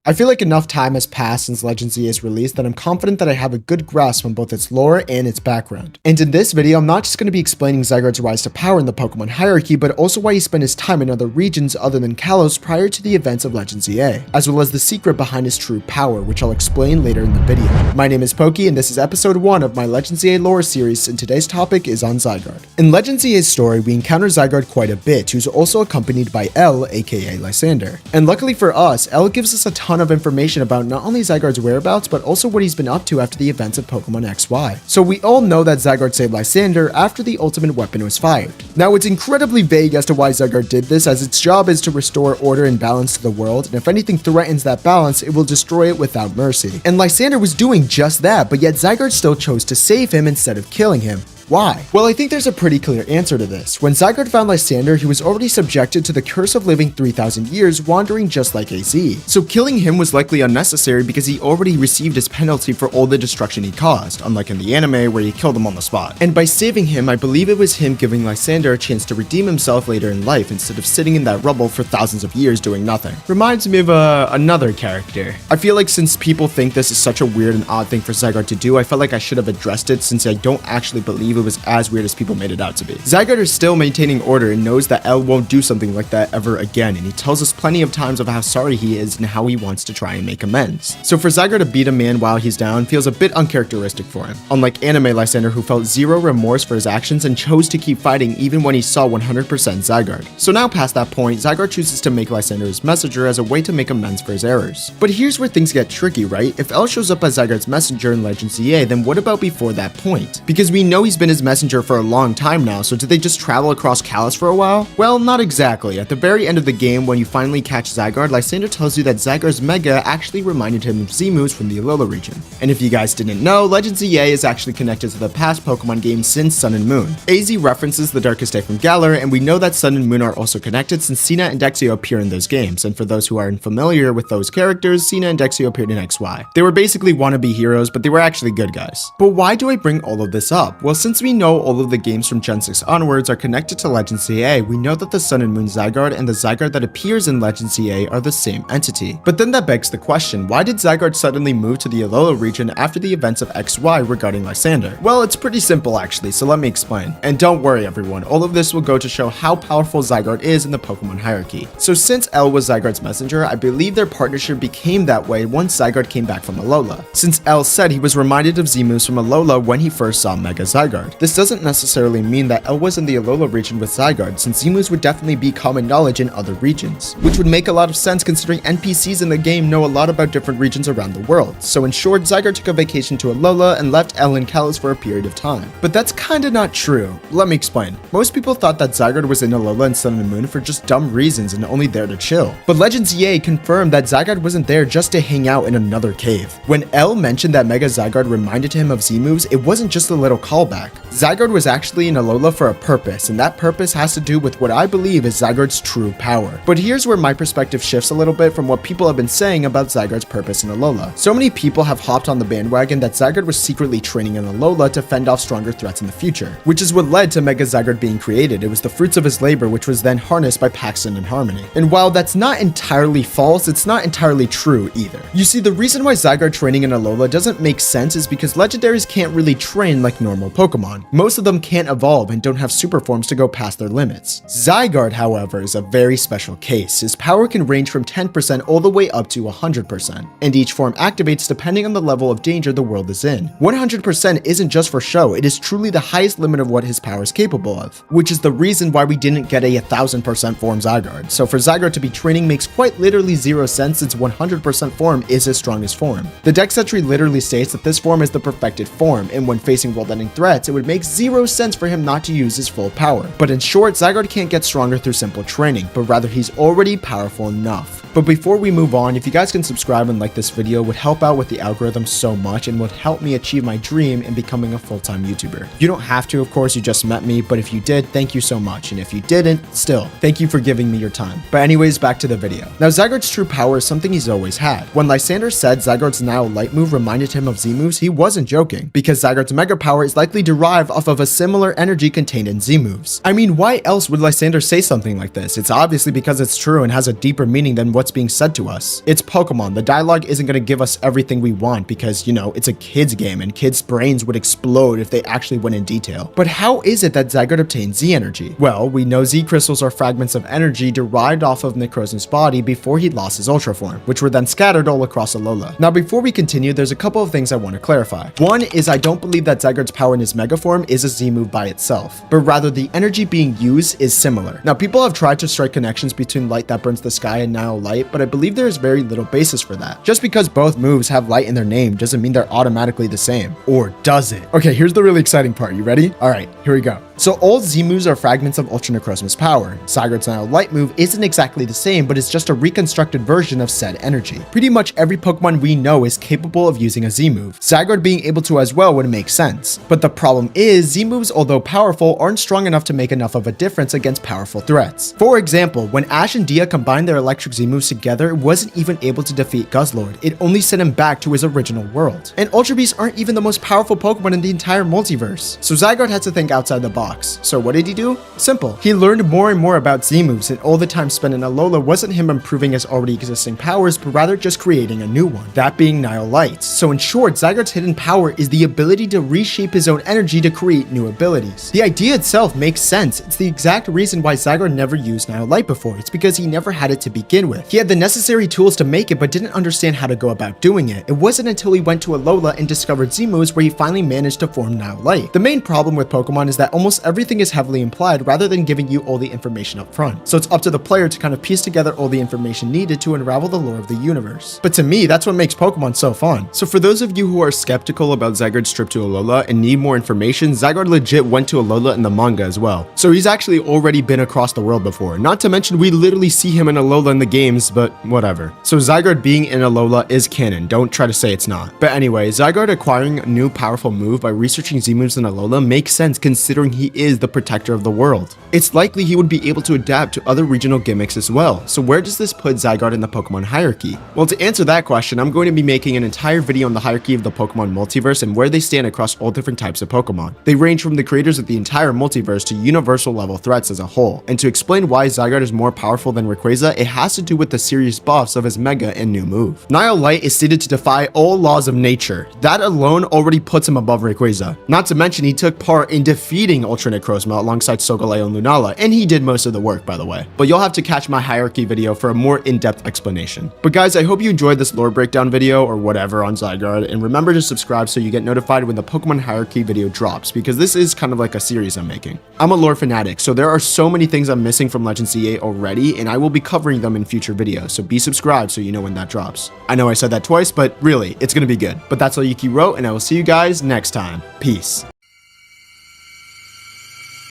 I feel like enough time has passed since Legend ZA's release that I'm confident that I have a good grasp on both its lore and its background. And in this video, I'm not just going to be explaining Zygarde's rise to power in the Pokemon hierarchy, but also why he spent his time in other regions other than Kalos prior to the events of Legend ZA, as well as the secret behind his true power, which I'll explain later in the video. My name is Pokey, and this is episode 1 of my Legend ZA lore series, and today's topic is on Zygarde. In Legend ZA's story, we encounter Zygarde quite a bit, who's also accompanied by L, aka Lysander. And luckily for us, L gives us a ton of information about not only Zygarde's whereabouts, but also what he's been up to after the events of Pokemon XY. So we all know that Zygarde saved Lysander after the ultimate weapon was fired. Now it's incredibly vague as to why Zygarde did this, as its job is to restore order and balance to the world, and if anything threatens that balance, it will destroy it without mercy. And Lysander was doing just that, but yet Zygarde still chose to save him instead of killing him. Why? Well, I think there's a pretty clear answer to this. When Zygarde found Lysander, he was already subjected to the curse of living 3,000 years, wandering just like AZ. So killing him was likely unnecessary because he already received his penalty for all the destruction he caused, unlike in the anime where he killed him on the spot. And by saving him, I believe it was him giving Lysander a chance to redeem himself later in life instead of sitting in that rubble for thousands of years doing nothing. Reminds me of another character. I feel like since people think this is such a weird and odd thing for Zygarde to do, I felt like I should have addressed it since I don't actually believe it was as weird as people made it out to be. Zygarde is still maintaining order and knows that L won't do something like that ever again, and he tells us plenty of times of how sorry he is and how he wants to try and make amends. So for Zygarde to beat a man while he's down feels a bit uncharacteristic for him, unlike anime Lysander, who felt zero remorse for his actions and chose to keep fighting even when he saw 100% Zygarde. So now past that point, Zygarde chooses to make Lysander his messenger as a way to make amends for his errors. But here's where things get tricky, right? If L shows up as Zygarde's messenger in Legend ZA, then what about before that point? Because we know he's been his messenger for a long time now, so did they just travel across Kalos for a while? Well, not exactly. At the very end of the game, when you finally catch Zygarde, Lysander tells you that Zygarde's Mega actually reminded him of Z-moves from the Alola region. And if you guys didn't know, Legend ZA is actually connected to the past Pokemon games since Sun and Moon. AZ references the Darkest Day from Galar, and we know that Sun and Moon are also connected since Cena and Dexio appear in those games, and for those who are unfamiliar with those characters, Cena and Dexio appeared in XY. They were basically wannabe heroes, but they were actually good guys. But why do I bring all of this up? Well, since we know all of the games from Gen 6 onwards are connected to Legend ZA, we know that the Sun and Moon Zygarde and the Zygarde that appears in Legend ZA are the same entity. But then that begs the question, why did Zygarde suddenly move to the Alola region after the events of XY regarding Lysander? Well, it's pretty simple actually, so let me explain. And don't worry everyone, all of this will go to show how powerful Zygarde is in the Pokemon hierarchy. So since L was Zygarde's messenger, I believe their partnership became that way once Zygarde came back from Alola. Since L said he was reminded of Z-moves from Alola when he first saw Mega Zygarde. This doesn't necessarily mean that L was in the Alola region with Zygarde, since Z-moves would definitely be common knowledge in other regions, which would make a lot of sense considering NPCs in the game know a lot about different regions around the world. So in short, Zygarde took a vacation to Alola and left L in Kalos for a period of time. But that's kinda not true. Let me explain. Most people thought that Zygarde was in Alola and Sun and Moon for just dumb reasons and only there to chill. But Legend ZA confirmed that Zygarde wasn't there just to hang out in another cave. When L mentioned that Mega Zygarde reminded him of Z-moves, it wasn't just a little callback. Zygarde was actually in Alola for a purpose, and that purpose has to do with what I believe is Zygarde's true power. But here's where my perspective shifts a little bit from what people have been saying about Zygarde's purpose in Alola. So many people have hopped on the bandwagon that Zygarde was secretly training in Alola to fend off stronger threats in the future, which is what led to Mega Zygarde being created. It was the fruits of his labor, which was then harnessed by Paxton and Harmony. And while that's not entirely false, it's not entirely true either. You see, the reason why Zygarde training in Alola doesn't make sense is because legendaries can't really train like normal Pokemon. Most of them can't evolve and don't have super forms to go past their limits. Zygarde, however, is a very special case. His power can range from 10% all the way up to 100%, and each form activates depending on the level of danger the world is in. 100% isn't just for show, it is truly the highest limit of what his power is capable of, which is the reason why we didn't get a 1000% form Zygarde. So for Zygarde to be training makes quite literally zero sense since 100% form is his strongest form. The dex entry literally states that this form is the perfected form, and when facing world-ending threats, it would make zero sense for him not to use his full power. But in short, Zygarde can't get stronger through simple training, but rather he's already powerful enough. But before we move on, if you guys can subscribe and like this video, it would help out with the algorithm so much and would help me achieve my dream in becoming a full-time YouTuber. You don't have to, of course, you just met me, but if you did, thank you so much. And if you didn't, still, thank you for giving me your time. But anyways, back to the video. Now, Zygarde's true power is something he's always had. When Lysander said Zygarde's now light move reminded him of Z-moves, he wasn't joking, because Zygarde's mega power is likely to derive off of a similar energy contained in Z moves. I mean, why else would Lysander say something like this? It's obviously because it's true and has a deeper meaning than what's being said to us. It's Pokemon. The dialogue isn't going to give us everything we want because, you know, it's a kid's game and kids' brains would explode if they actually went in detail. But how is it that Zygarde obtained Z energy? Well, we know Z crystals are fragments of energy derived off of Necroza's body before he lost his Ultra form, which were then scattered all across Alola. Now, before we continue, there's a couple of things I want to clarify. One is I don't believe that Zygarde's power in his Mega form is a Z move by itself, but rather the energy being used is similar. Now, people have tried to strike connections between Light that burns the sky and Nihil Light, but I believe there is very little basis for that. Just because both moves have light in their name doesn't mean they're automatically the same. Or does it? Okay, here's the really exciting part. You ready? All right, here we go. So all Z moves are fragments of Ultra Necroza's power. Zygarde's Nihil Light move isn't exactly the same, but it's just a reconstructed version of said energy. Pretty much every Pokemon we know is capable of using a Z move. Zygarde being able to as well would make sense. But the problem is, Z moves, although powerful, aren't strong enough to make enough of a difference against powerful threats. For example, when Ash and Dia combined their electric Z moves together, it wasn't even able to defeat Guzzlord. It only sent him back to his original world. And Ultra Beasts aren't even the most powerful Pokemon in the entire multiverse. So Zygarde had to think outside the box. So what did he do? Simple. He learned more and more about Z moves, and all the time spent in Alola wasn't him improving his already existing powers, but rather just creating a new one, that being Nihil Light. So in short, Zygarde's hidden power is the ability to reshape his own energy to create new abilities. The idea itself makes sense. It's the exact reason why Zygarde never used Nihil Light before. It's because he never had it to begin with. He had the necessary tools to make it, but didn't understand how to go about doing it. It wasn't until he went to Alola and discovered Z moves where he finally managed to form Nihil Light. The main problem with Pokemon is that almost everything is heavily implied rather than giving you all the information up front. So it's up to the player to kind of piece together all the information needed to unravel the lore of the universe. But to me, that's what makes Pokemon so fun. So for those of you who are skeptical about Zygarde's trip to Alola and need more information, Zygarde legit went to Alola in the manga as well. So he's actually already been across the world before. Not to mention we literally see him in Alola in the games, but whatever. So Zygarde being in Alola is canon. Don't try to say it's not. But anyway, Zygarde acquiring a new powerful move by researching Z moves in Alola makes sense considering he is the protector of the world. It's likely he would be able to adapt to other regional gimmicks as well. So where does this put Zygarde in the Pokemon hierarchy? Well, to answer that question, I'm going to be making an entire video on the hierarchy of the Pokemon multiverse and where they stand across all different types of Pokemon. They range from the creators of the entire multiverse to universal level threats as a whole. And to explain why Zygarde is more powerful than Rayquaza, it has to do with the serious buffs of his Mega and new move. Nihil Light is stated to defy all laws of nature. That alone already puts him above Rayquaza. Not to mention he took part in defeating Ultra Necrozma alongside Solgaleo and Lunala, and he did most of the work, by the way. But you'll have to catch my hierarchy video for a more in-depth explanation. But guys, I hope you enjoyed this lore breakdown video or whatever on Zygarde, and remember to subscribe so you get notified when the Pokemon hierarchy video drops, because this is kind of like a series I'm making. I'm a lore fanatic, so there are so many things I'm missing from Legend C8 already, and I will be covering them in future videos, so be subscribed so you know when that drops. I know I said that twice, but really, it's gonna be good. But that's all Yuki wrote, and I will see you guys next time. Peace.